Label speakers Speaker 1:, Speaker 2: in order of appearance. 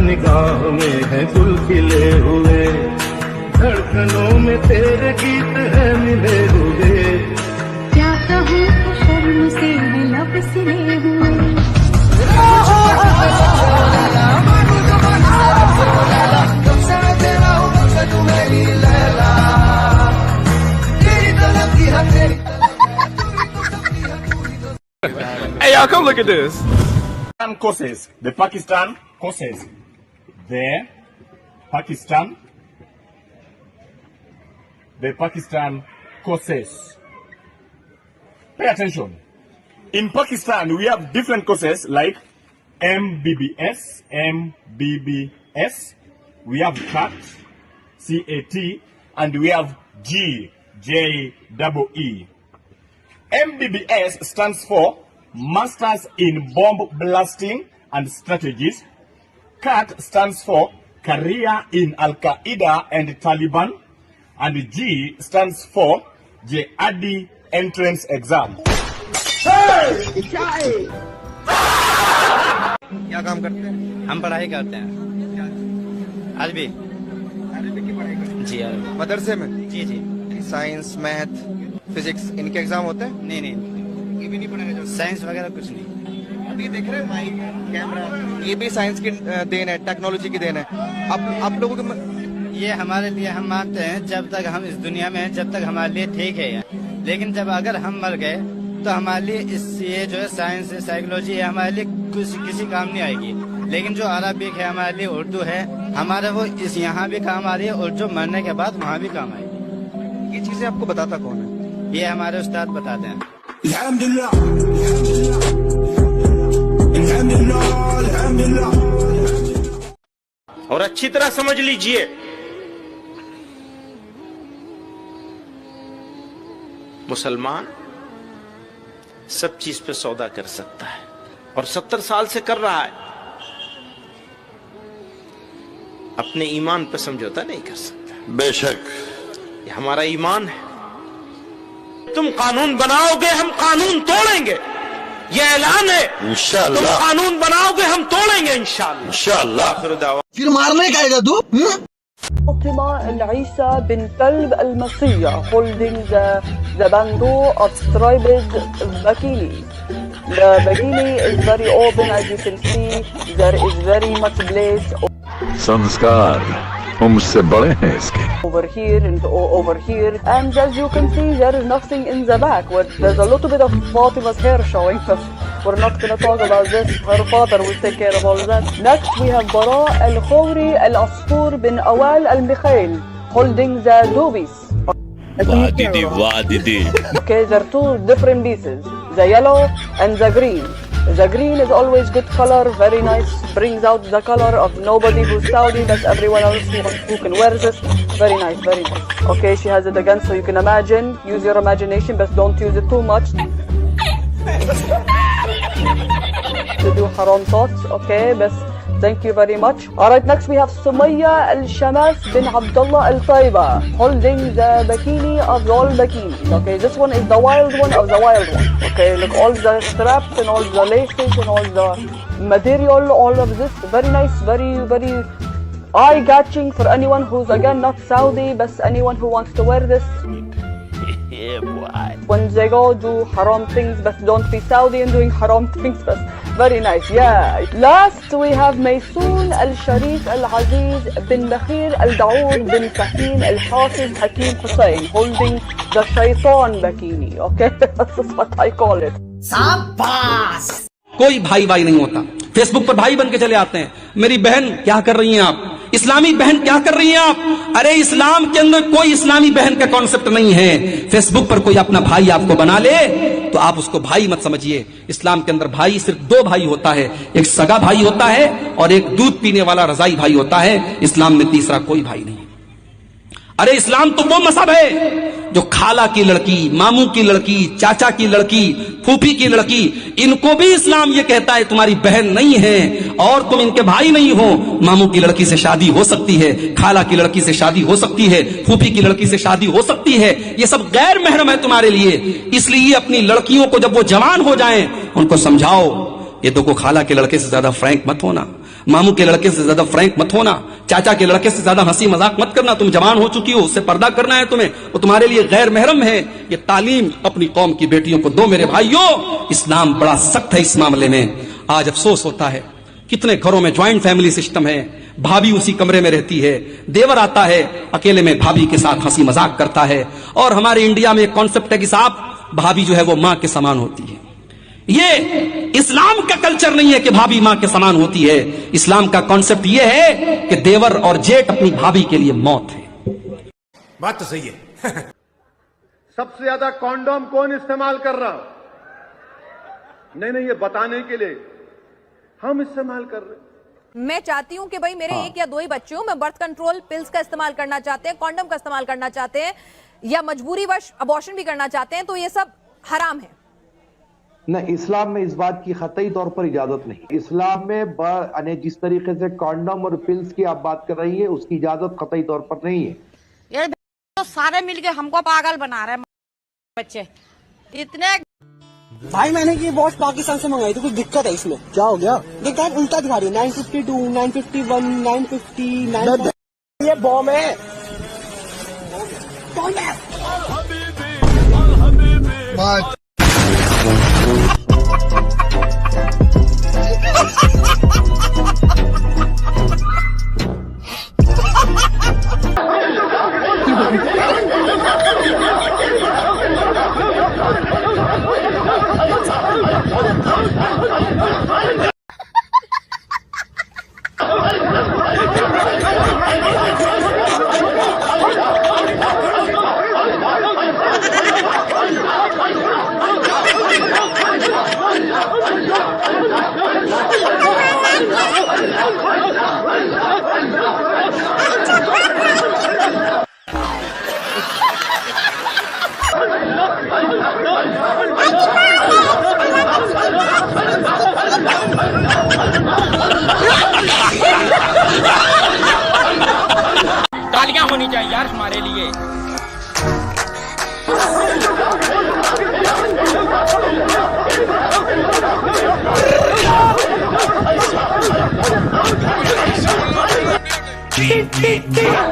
Speaker 1: निगाह में है गुल खिले हुए, धड़कनों में तेरे गीत है मिले हुए।
Speaker 2: क्या कहूँ तो शर्म से लब सिले हुए।
Speaker 3: Hey y'all, come look at this.
Speaker 4: Courses, the Pakistan courses, the Pakistan courses. Pay attention. In Pakistan, we have different courses like MBBS, we have CAT, CAT, and we have GJEE. MBBS stands for Masters in Bomb Blasting and Strategies. CAT stands for Career in Al-Qaeda and Taliban. And G stands for Jihadi Entrance Exam.
Speaker 5: क्या काम करते हैं?
Speaker 6: हम पढ़ाई करते हैं। अरबी
Speaker 5: की पढ़ाई करते हैं?
Speaker 6: जी अरबी।
Speaker 5: मदरसे में?
Speaker 6: जी जी।
Speaker 5: साइंस, मैथ, फिजिक्स इनके एग्जाम होते हैं?
Speaker 6: नहीं नहीं,
Speaker 5: ये भी नहीं पढ़ाया जाता?
Speaker 6: साइंस वगैरह कुछ नहीं।
Speaker 5: अभी देख रहे हैं माइक, कैमरा, ये भी साइंस की देन है, टेक्नोलॉजी की देन है। आप लोगों के
Speaker 6: ये हमारे लिए, हम मानते हैं जब तक हम इस दुनिया में हैं जब तक हमारे लिए ठीक है, लेकिन जब अगर हम मर गए तो हमारे लिए ये जो है साइंस है, साइकोलॉजी है, हमारे लिए किसी काम नहीं आएगी। लेकिन जो अरबिक है हमारे लिए, उर्दू है हमारे, वो इस यहाँ भी काम आ रही है और जो मरने के बाद वहाँ भी काम आएगी।
Speaker 5: ये चीजें आपको बताता कौन है?
Speaker 6: ये हमारे उस्ताद बताते हैं।
Speaker 7: और अच्छी तरह समझ लीजिए, मुसलमान सब चीज पे सौदा कर सकता है और 70 साल से कर रहा है, अपने ईमान पे समझौता नहीं कर सकता।
Speaker 8: बेशक
Speaker 7: ये हमारा ईमान है। तुम कानून बनाओगे, हम कानून तोड़ेंगे, ये ऐलान है।
Speaker 8: इंशाअल्लाह।
Speaker 7: तुम कानून बनाओगे, हम तोड़ेंगे इंशाअल्लाह।
Speaker 8: इंशाअल्लाह।
Speaker 9: फिर मारने का आएगा तू?
Speaker 10: فاطمة العيسى بن كلب المصرية holding the bandeau of striped bikini. The bikini is very open, as you can see. There is very much place
Speaker 8: संस्कार वो मुझसे बड़े हैं इसके।
Speaker 10: over here and over here, and as you can see there is nothing in the back. There's a little bit of Fatima's hair showing, but we're not going to talk about this. Her father will take care of all that. Next we have Bara al-Khawri al-Asfur bin Awal al-Mikhail holding the dubis.
Speaker 8: वाह दीदी।
Speaker 10: Okay, there are two different pieces, the yellow and the green. The green is always good color, very nice, brings out the color of nobody who's Saudi, but everyone else who can wear this. Very nice, very nice. Okay, she has it again, so you can imagine, use your imagination, but don't use it too much. To do haram thoughts, okay, but thank you very much. Alright, next we have Sumayya al-Shamas bin Abdullah al-Taiba holding the bikini of all bikinis. Okay, this one is the wild one of the wild one. Okay, look, all the straps and all the laces and all the material, all of this. Very nice, very, very eye-catching for anyone who's again not Saudi, but anyone who wants to wear this.
Speaker 7: Yeah, boy.
Speaker 10: When they go do haram things, but don't be Saudi and doing haram things, but very nice, yeah. Last we have Maysoon al-Sharif al-Aziz bin Bakhir al-Daoud bin Fahim al-Hafiz Hakim Hussain holding the Shaitan bikini, okay? That's what I call it.
Speaker 9: कोई भाई भाई नहीं होता। Facebook पर भाई बन के चले आते हैं। मेरी बहन क्या कर रही हैं आप? इस्लामी बहन क्या कर रही हैं आप? अरे इस्लाम के अंदर कोई इस्लामी बहन का कॉन्सेप्ट नहीं है। फेसबुक पर कोई अपना भाई आपको बना ले तो आप उसको भाई मत समझिए। इस्लाम के अंदर भाई सिर्फ दो भाई होता है, एक सगा भाई होता है और एक दूध पीने वाला रजाई भाई होता है। इस्लाम में तीसरा कोई भाई नहीं। अरे इस्लाम तो वो मजहब है जो खाला की लड़की, मामू की लड़की, चाचा की लड़की, फूफी की लड़की, इनको भी इस्लाम ये कहता है तुम्हारी बहन नहीं है और तुम इनके भाई नहीं हो। मामू की लड़की से शादी हो सकती है, खाला की लड़की से शादी हो सकती है, फूफी की लड़की से शादी हो सकती है। ये सब गैर महरम है तुम्हारे लिए। इसलिए अपनी लड़कियों को जब वो जवान हो जाएं उनको समझाओ, ये तो को खाला के लड़के से ज्यादा फ्रैंक मत होना। मामू के लड़के से ज्यादा फ्रैंक मत होना, चाचा के लड़के से ज्यादा हंसी मजाक मत करना। तुम जवान हो चुकी हो, उससे पर्दा करना है तुम्हें, वो तुम्हारे लिए गैर महरम है। ये तालीम अपनी कौम की बेटियों को दो मेरे भाइयों। इस्लाम बड़ा सख्त है इस मामले में। आज अफसोस होता है कितने घरों में ज्वाइंट फैमिली सिस्टम है, भाभी उसी कमरे में रहती है, देवर आता है अकेले में भाभी के साथ हंसी मजाक करता है। और हमारे इंडिया में एक कॉन्सेप्ट है कि साहब भाभी जो है वो मां के समान होती है। ये इस्लाम का कल्चर नहीं है कि भाभी मां के समान होती है। इस्लाम का कॉन्सेप्ट ये है कि देवर और जेठ अपनी भाभी के लिए मौत है।
Speaker 3: बात तो सही है।
Speaker 11: सबसे ज्यादा कॉन्डोम कौन इस्तेमाल कर रहा? नहीं, ये बताने के लिए हम इस्तेमाल कर रहे।
Speaker 12: मैं चाहती हूं कि भाई मेरे एक या दो ही बच्चे हों, मैं बर्थ कंट्रोल पिल्स का इस्तेमाल करना चाहते हैं, कॉन्डम का इस्तेमाल करना चाहते हैं या मजबूरीवश अबॉर्शन भी करना चाहते हैं, तो ये सब हराम है।
Speaker 13: नहीं, इस्लाम में इस बात की कतई तौर पर इजाजत नहीं। इस्लाम में जिस तरीके से कॉन्डम और पिल्स की आप बात कर रही है उसकी इजाजत कतई तौर पर नहीं है।
Speaker 14: यार तो सारे मिलके हमको पागल बना रहे हैं बच्चे इतने।
Speaker 15: भाई मैंने ये वॉच पाकिस्तान से मंगाई थी, कुछ दिक्कत है इसमें। क्या हो गया? दिक्कत उल्टा दिखा रही है। 952, 951, 950, ये बॉम्ब है।
Speaker 16: तालियां होनी चाहिए यार हमारे लिए।
Speaker 2: टिक टिक टिक